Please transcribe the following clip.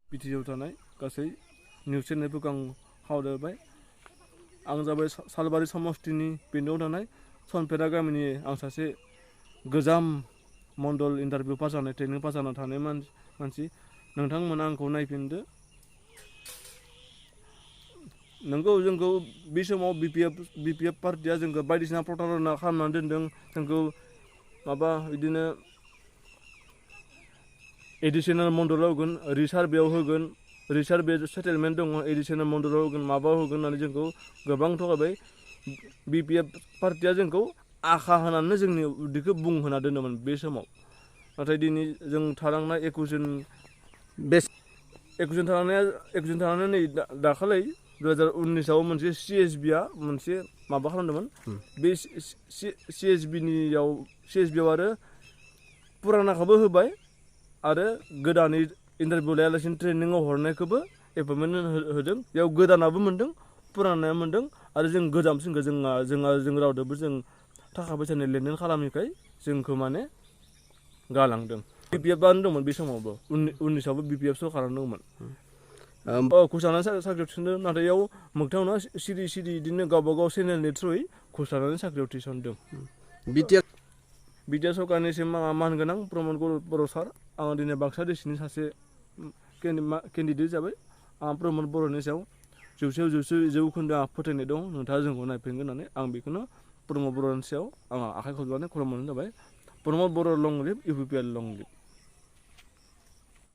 बिटिसिआव थानाय गासै निउस चेनेलफोरखौ आं खावलायबाय आं जाबाय सालबारि समस्तिनि बेन्दोआव थानाय सनपेरा गामिनि आं सासे गोजाम मण्डल इन्टारभिउ पास जानाय ट्रेनिं पास जाना थानाय मानसि नोंथांमोना आंखौ नायफिनदो नोंगौ जोंखौ बे समाव बिपिएफ पार्टिया जोंखौ बायदिसिना प्रतारना खालामनानै दोनदों जोंखौ माबा बिदिनो एडिसनेल मण्डलाव होगोन रिसार्भेयाव होगोन रिसार्भे सेटेलमेन्ट दङ एडिसनेल मण्डलाव होगोन माबा होगोन होननानै जोंखौ गोबां थगायबाय बिपिएफ पार्टिया जोंखौ आखा होनानै जोंनि उदैखौ बुंहोना दोनोमोन बे समाव नाथाय दिनै जों थालांनाय 21 जन थानानै नै दाखालै 2019आव मोनसे सिएसबिआ मोनसे माबा खालामदोंमोन बे सिएसबिआव आरो पुरानाखौबो होबाय आरो गोदानै इन्टारभिउ लायालासिनो ट्रेनिङाव हरनायखौबो एपइन्टमेन्ट होदों बेयाव गोदानाबो मोनदों पुरानाया मोनदों आरो जों गोजामसिनखौ जों रावदोबो जों थाखा फैसानि लेनदेन खालामिखाय जोंखौ माने गालांदों बिपिएफआनो दंमोन बे समावबो 19आवबो बिपिएफ सरकारानो दंमोन घुस लानानै साख्रियाव थिसनदों नाथाय इयाव मोगथाङावनो सिरि बिदिनो गावबा गाव चेनेलनि थ्रुयै घुस लानानै साख्रियाव थिसनदों बिटिआर सरकारनिसिम आंहा मानगोनां प्रमद बर' सार आं दिनै बाक्सा डिस्ट्रिक्टनि सासे केन्डिडेट जाबाय आं प्रमद बर'नि सायाव जौखोन्दो आंहा फोथायनाय दं नोंथाङा जोंखौ नायफिनगोन होननानै आं बेखौनो प्रमद बर'नि सायाव आंहा आखाइ खबनानै खुलुमनाय जाबाय प्रमद बर' लं लिभ इउपिपिएल लं लिभ